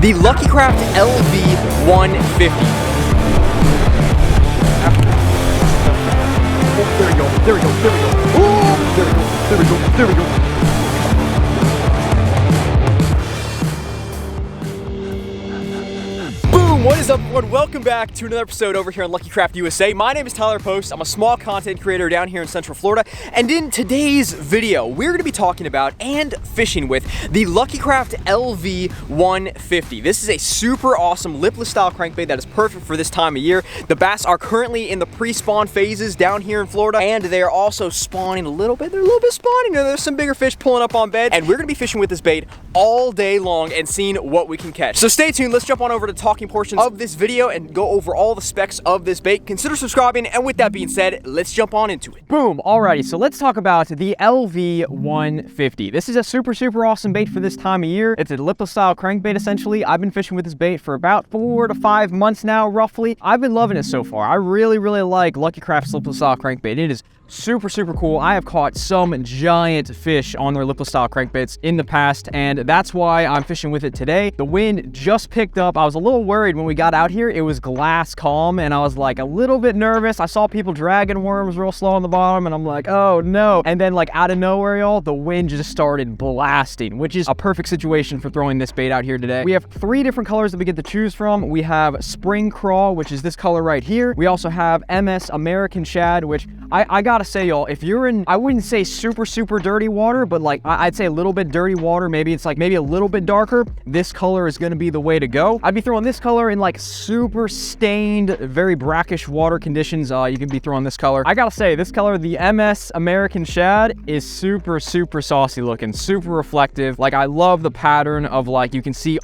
the Lucky Craft LV 150. Oh, there we go, there we go, there we go. Oh, there we go, there we go, there we go. What is up, everyone? Welcome back to another episode over here on Lucky Craft USA. My name is Tyler Post. I'm a small content creator down here in Central Florida. And in today's video, we're going to be talking about and fishing with the Lucky Craft LV 150. This is a super awesome lipless style crankbait that is perfect for this time of year. The bass are currently in the pre-spawn phases down here in Florida, and they are also spawning a little bit. They're a little bit spawning. There's some bigger fish pulling up on bed, and we're going to be fishing with this bait all day long and seeing what we can catch. So stay tuned. Let's jump on over to talking portions of this video and go over all the specs of this bait. Consider subscribing, and with that being said, let's jump on into it. Boom. Alrighty, so let's talk about the LV 150. This is a super awesome bait for this time of year. It's a lipless style crankbait essentially. I've been fishing with this bait for about 4 to 5 months now, roughly. I've been loving it so far. I really like Lucky Craft's lipless style crankbait. It is super cool. I have caught some giant fish on their lipless style crankbaits in the past, and that's why I'm fishing with it today. The wind just picked up. I was a little worried when we got out here. It was glass calm, and I was like a little bit nervous. I saw people dragging worms real slow on the bottom, and I'm like, oh no. And then like out of nowhere, y'all, the wind just started blasting, which is a perfect situation for throwing this bait out here today. We have 3 different colors that we get to choose from. We have Spring Crawl, which is this color right here. We also have MS American Shad, which I gotta say, y'all, if you're in, I wouldn't say super dirty water, but like I'd say a little bit dirty water, maybe it's like maybe a little bit darker, this color is gonna be the way to go. I'd be throwing this color in like super stained, very brackish water conditions. You can be throwing this color. I gotta say, this color, the MS American Shad, is super saucy looking, super reflective. Like, I love the pattern of, like, you can see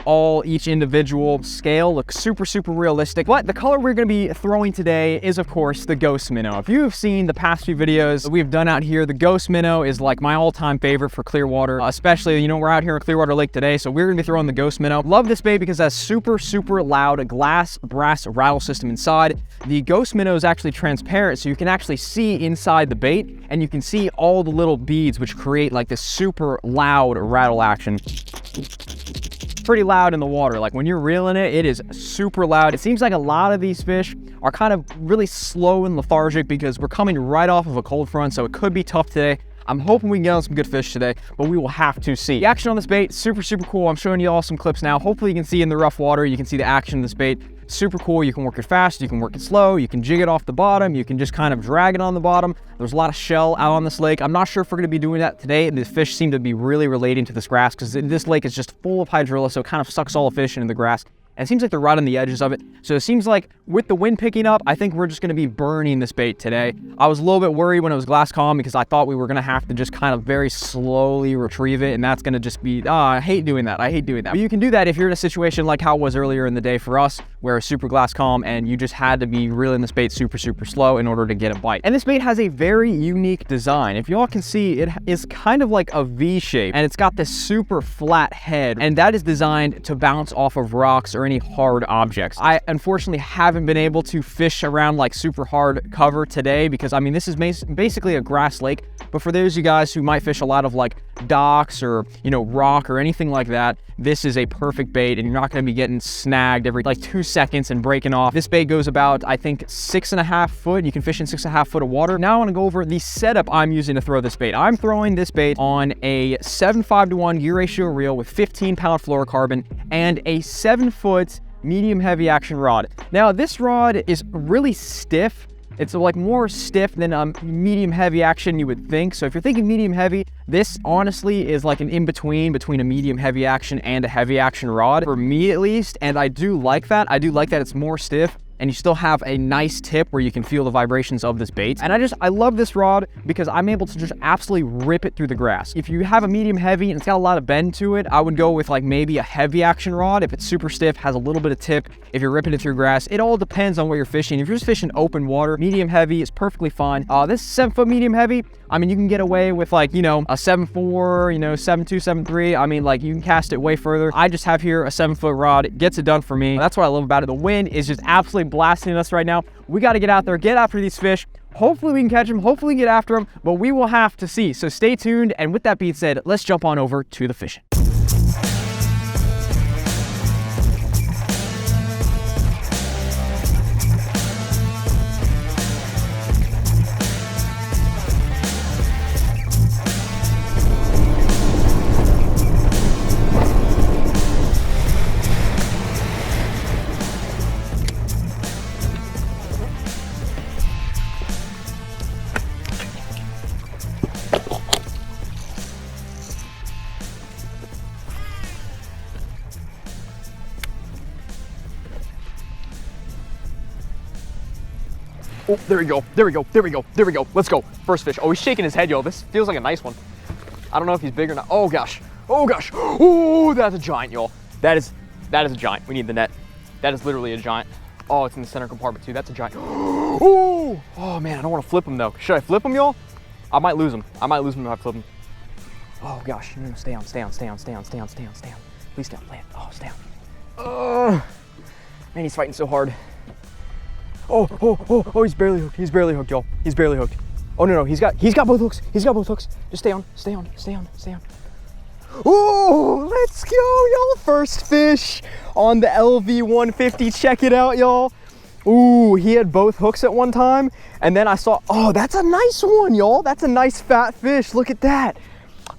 each individual scale looks super realistic. But the color we're gonna be throwing today is, of course, the Ghost Minnow. If you have seen the past few videos that we've done out here, the Ghost Minnow is like my all-time favorite for clear water, especially, you know, we're out here in Clearwater Lake today, so we're gonna be throwing the Ghost Minnow. Love this bait because it has super loud glass brass rattle system inside. The Ghost Minnow is actually transparent, so you can actually see inside the bait, and you can see all the little beads which create like this super loud rattle action. Pretty loud in the water. Like when you're reeling it, it is super loud. It seems like a lot of these fish are kind of really slow and lethargic because we're coming right off of a cold front, so it could be tough today. I'm hoping we can get on some good fish today, but we will have to see. The action on this bait, super cool. I'm showing you all some clips now. Hopefully you can see in the rough water, you can see the action of this bait. Super cool. You can work it fast, you can work it slow, you can jig it off the bottom, you can just kind of drag it on the bottom. There's a lot of shell out on this lake. I'm not sure if we're going to be doing that today. The fish seem to be really relating to this grass because this lake is just full of hydrilla, so it kind of sucks all the fish into the grass. And it seems like they're right on the edges of it. So it seems like with the wind picking up, I think we're just going to be burning this bait today. I was a little bit worried when it was glass calm because I thought we were going to have to just kind of very slowly retrieve it. And that's going to just be, I hate doing that. I hate doing that. But you can do that if you're in a situation like how it was earlier in the day for us, where it's super glass calm and you just had to be reeling this bait super slow in order to get a bite. And this bait has a very unique design. If y'all can see, it is kind of like a V shape, and it's got this super flat head, and that is designed to bounce off of rocks or any hard objects. I unfortunately haven't been able to fish around like super hard cover today because, I mean, this is basically a grass lake, but for those of you guys who might fish a lot of like docks or, you know, rock or anything like that, this is a perfect bait, and you're not going to be getting snagged every like 2 seconds and breaking off. This bait goes about, I think, 6.5 foot. You can fish in 6.5 foot of water. Now I want to go over the setup I'm using to throw this bait. I'm throwing this bait on a 7:5 gear ratio reel with 15-pound fluorocarbon and a 7-foot medium heavy action rod. Now this rod is really stiff. It's like more stiff than medium heavy action you would think. So if you're thinking medium heavy, this honestly is like an in-between between a medium heavy action and a heavy action rod, for me at least. And I do like that. I do like that it's more stiff, and you still have a nice tip where you can feel the vibrations of this bait. And I love this rod because I'm able to just absolutely rip it through the grass. If you have a medium heavy and it's got a lot of bend to it, I would go with like maybe a heavy action rod. If it's super stiff, has a little bit of tip, if you're ripping it through grass, it all depends on where you're fishing. If you're just fishing open water, medium heavy is perfectly fine. This 7-foot medium heavy, I mean, you can get away with like, you know, a 7.4, you know, 7.2, 7.3. I mean, like, you can cast it way further. I just have here a 7-foot rod. It gets it done for me. That's what I love about it. The wind is just absolutely blasting us right now. We got to get out there, get after these fish. Hopefully we can catch them, hopefully get after them, but we will have to see. So stay tuned. And with that being said, let's jump on over to the fishing. Oh, there we go, there we go, there we go, there we go. Let's go. First fish. Oh, he's shaking his head, yo. This feels like a nice one. I don't know if he's big or not. Oh gosh, oh gosh. Oh, that's a giant, y'all. That is a giant. We need the net. That is literally a giant. Oh, it's in the center compartment too. That's a giant. Oh, oh man, I don't want to flip him though. Should I flip him, y'all? I might lose him. I might lose him if I flip him. Oh gosh, no, stay on, stay on, stay on, stay on, stay on, stay on, stay on. Please stay on, land. Oh, stay on. Oh, man, he's fighting so hard. Oh, he's barely hooked. He's barely hooked, y'all. He's barely hooked. Oh no, he's got both hooks. He's got both hooks. Just stay on, stay on, stay on, stay on. Oh, let's go, y'all. First fish on the LV 150. Check it out, y'all. Ooh, he had both hooks at one time. And then I saw, oh, that's a nice one, y'all. That's a nice fat fish. Look at that.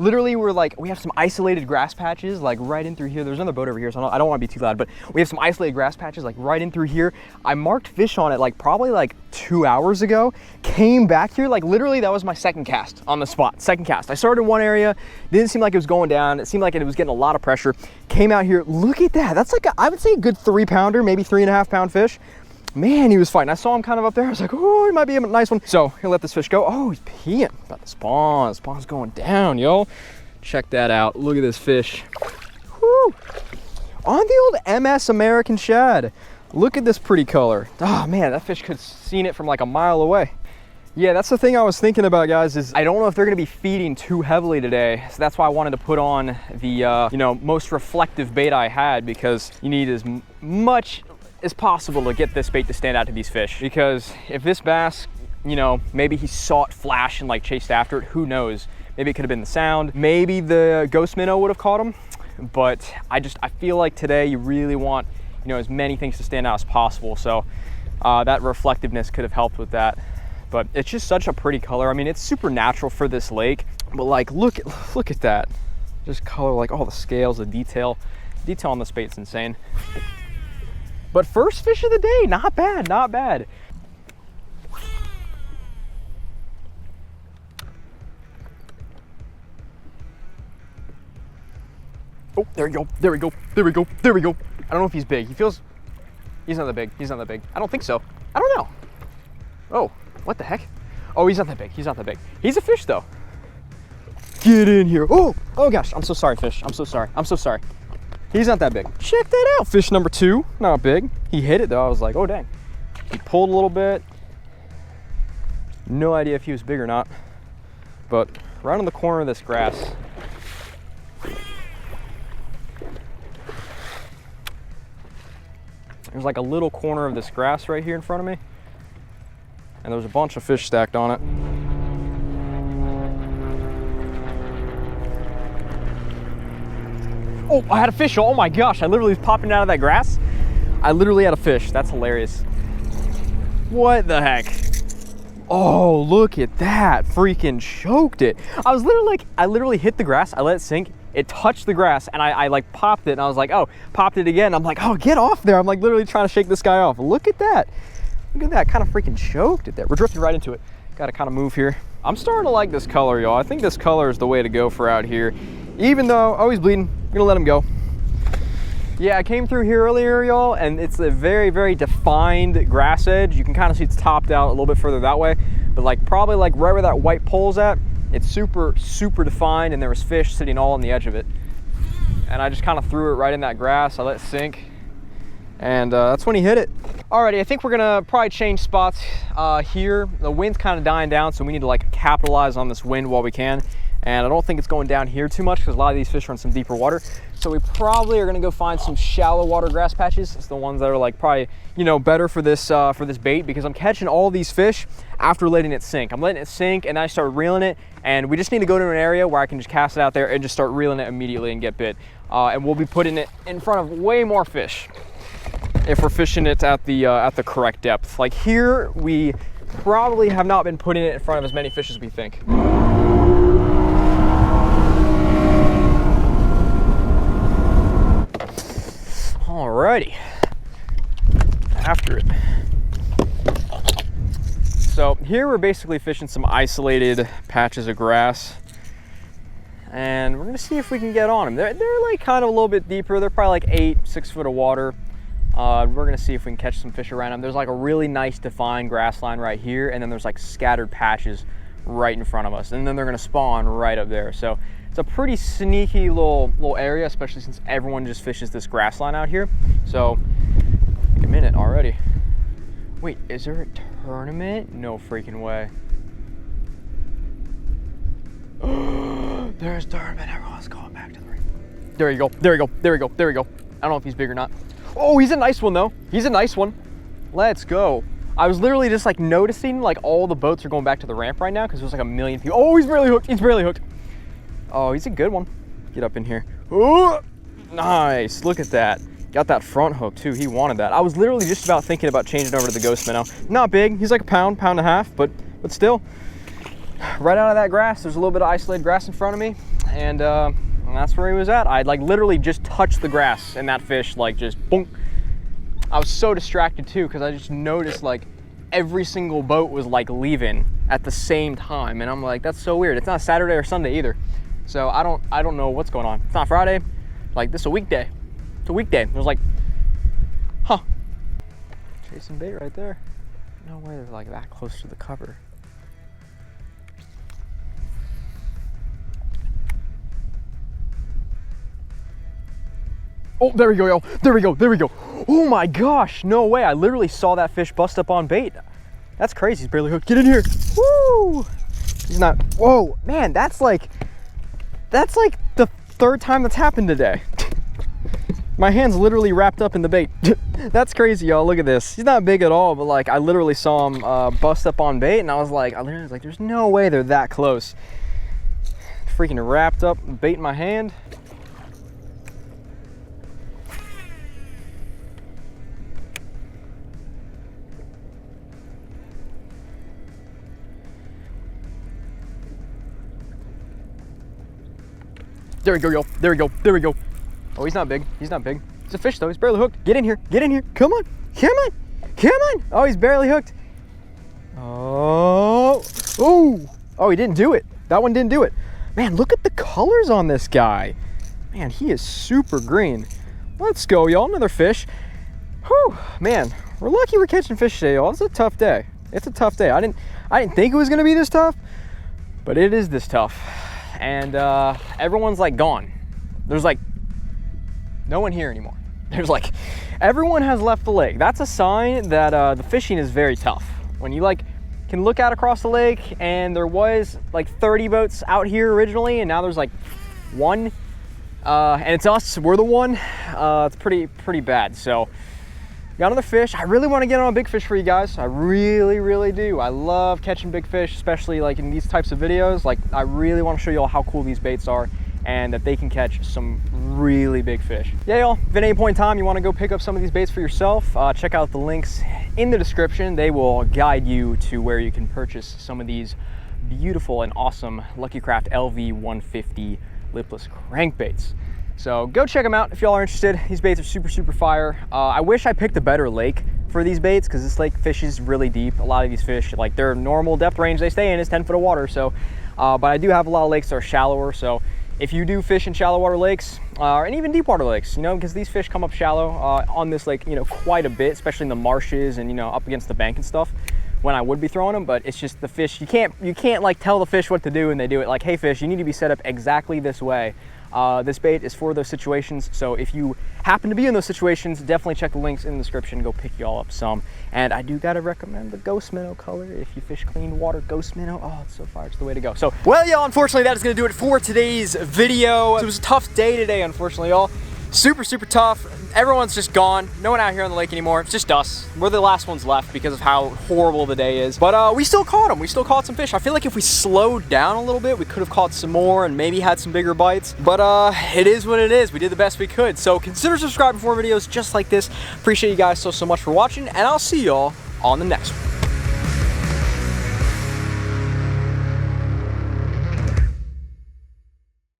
Literally, we have some isolated grass patches like right in through here. There's another boat over here, so I don't want to be too loud, but we have some isolated grass patches like right in through here. I marked fish on it like probably like 2 hours ago, came back here, like literally that was my second cast on the spot, second cast. I started in one area, didn't seem like it was going down. It seemed like it was getting a lot of pressure. Came out here, look at that. That's like, I would say a good 3-pounder, maybe 3.5 pound fish. Man, he was fighting. I saw him kind of up there. I was like, oh, he might be a nice one. So he'll let this fish go. Oh, he's peeing. About to spawn. The spawn's going down, yo. Check that out. Look at this fish. Whew. On the old MS American shad. Look at this pretty color. Oh man, that fish could have seen it from like a mile away. Yeah, that's the thing I was thinking about, guys, is I don't know if they're gonna be feeding too heavily today. So that's why I wanted to put on the, most reflective bait I had, because you need as much as possible to get this bait to stand out to these fish. Because if this bass, maybe he saw it flash and like chased after it, who knows? Maybe it could have been the sound. Maybe the ghost minnow would have caught him. But I feel like today you really want, as many things to stand out as possible. So that reflectiveness could have helped with that. But it's just such a pretty color. I mean, it's super natural for this lake, but like, look at that. Just color, like all the scales, the detail on this bait's insane. But first fish of the day, not bad, not bad. Oh, there we go, there we go, there we go, there we go. I don't know if he's big. He's not that big, he's not that big. I don't think so. I don't know. Oh, what the heck? Oh, he's not that big, he's not that big. He's a fish though. Get in here. Oh gosh, I'm so sorry, fish. I'm so sorry, I'm so sorry. He's not that big. Check that out. Fish number 2, not big. He hit it though. I was like, oh dang. He pulled a little bit. No idea if he was big or not. But right on the corner of this grass. There's like a little corner of this grass right here in front of me. And there's a bunch of fish stacked on it. Oh, I had a fish. Oh my gosh, I literally was popping out of that grass. I literally had a fish. That's hilarious. What the heck? Oh, look at that. Freaking choked it. I literally hit the grass. I let it sink. It touched the grass and I like popped it and I was like, oh, popped it again. I'm like, oh, get off there. I'm like literally trying to shake this guy off. Look at that. Look at that. Kind of freaking choked it there. We're drifting right into it. Got to kind of move here. I'm starting to like this color, y'all. I think this color is the way to go for out here. Even though, oh, he's bleeding. I'm gonna let him go. Yeah, I came through here earlier, y'all, and it's a very, very defined grass edge. You can kind of see it's topped out a little bit further that way, but like probably like right where that white pole's at, it's super, super defined, and there was fish sitting all on the edge of it. And I just kind of threw it right in that grass. I let it sink, and that's when he hit it. Alrighty, I think we're gonna probably change spots here. The wind's kind of dying down, so we need to like capitalize on this wind while we can. And I don't think it's going down here too much because a lot of these fish are in some deeper water. So we probably are gonna go find some shallow water grass patches. It's the ones that are like probably, better for this bait, because I'm catching all these fish after letting it sink. I'm letting it sink and then I start reeling it, and we just need to go to an area where I can just cast it out there and just start reeling it immediately and get bit. And we'll be putting it in front of way more fish if we're fishing it at the correct depth. Like here, we probably have not been putting it in front of as many fish as we think. Alrighty, after it. So here we're basically fishing some isolated patches of grass, and we're gonna see if we can get on them. They're like kind of a little bit deeper. They're probably like 6 foot of water. We're gonna see if we can catch some fish around them. There's like a really nice defined grass line right here, and then there's like scattered patches right in front of us, and then they're gonna spawn right up there. So it's a pretty sneaky little area, especially since everyone just fishes this grass line out here. So like a minute already. Wait, is there a tournament? No freaking way. There's tournament. Everyone's going back to the ring. There you go. There you go. There you go. There you go. I don't know if he's big or not. Oh, he's a nice one though. He's a nice one. Let's go. I was literally just like noticing like all the boats are going back to the ramp right now because there's like a million people. Oh, he's barely hooked. He's barely hooked. Oh, he's a good one. Get up in here. Oh, nice. Look at that. Got that front hook too. He wanted that. I was literally just about thinking about changing over to the ghost minnow. Not big. He's like a pound and a half, but still. Right out of that grass, there's a little bit of isolated grass in front of me, and that's where he was at. I'd like literally just touched the grass, and that fish like just boom. I was so distracted too because I just noticed like every single boat was like leaving at the same time, and I'm like, that's so weird. It's not Saturday or Sunday either, so I don't know what's going on. It's not Friday. Like this is a weekday. It's a weekday. There's like, huh? Chasing bait right there. No way they're like that close to the cover. Oh, there we go, yo. There we go, there we go. Oh my gosh, no way. I literally saw that fish bust up on bait. That's crazy, he's barely hooked. Get in here. Woo! He's not, whoa, man, that's like the third time that's happened today. My hand's literally wrapped up in the bait. That's crazy, y'all, look at this. He's not big at all, but like I literally saw him bust up on bait, and I literally was like, there's no way they're that close. Freaking wrapped up bait in my hand. There we go, yo. There we go. There we go. Oh, he's not big. He's not big. He's a fish, though. He's barely hooked. Get in here. Get in here. Come on. Come on. Come on. Oh, he's barely hooked. Oh. Oh. Oh, he didn't do it. That one didn't do it. Man, look at the colors on this guy. Man, he is super green. Let's go, y'all. Another fish. Whew. Man, we're lucky we're catching fish today, y'all. It's a tough day. It's a tough day. I didn't think it was going to be this tough, but it is this tough. And everyone's like gone. There's like no one here anymore. There's like, everyone has left the lake. That's a sign that the fishing is very tough. When you like can look out across the lake and there was like 30 boats out here originally, and now there's like one, and it's us, we're the one. It's pretty bad. So got another fish. I really want to get on a big fish for you guys. I really do. I love catching big fish, especially like in these types of videos. Like I really want to show you all how cool these baits are and that they can catch some really big fish. Yeah, y'all, if at any point in time you want to go pick up some of these baits for yourself, check out the links in the description. They will guide you to where you can purchase some of these beautiful and awesome Lucky Craft LV 150 lipless crankbaits. So go check them out if y'all are interested. These baits are super fire. I wish I picked a better lake for these baits because this lake fishes really deep. A lot of these fish, like their normal depth range they stay in is 10 foot of water. So, but I do have a lot of lakes that are shallower. So if you do fish in shallow water lakes, and even deep water lakes, you know, because these fish come up shallow on this lake, you know, quite a bit, especially in the marshes and, you know, up against the bank and stuff when I would be throwing them. But it's just the fish, you can't like tell the fish what to do and they do it. Like, hey fish, you need to be set up exactly this way. This bait is for those situations, so if you happen to be in those situations, definitely check the links in the description. Go pick y'all up some. And I do gotta recommend the ghost minnow color. If you fish clean water ghost minnow, oh, it's so fire, it's the way to go. So, well, y'all, unfortunately that is gonna do it for today's video. It was a tough day today, unfortunately, y'all. Super tough. Everyone's just gone. No one out here on the lake anymore. It's just us. We're the last ones left because of how horrible the day is. But we still caught them. We still caught some fish. I feel like if we slowed down a little bit, we could have caught some more and maybe had some bigger bites. But it is what it is. We did the best we could. So consider subscribing for more videos just like this. Appreciate you guys so much for watching, and I'll see y'all on the next one.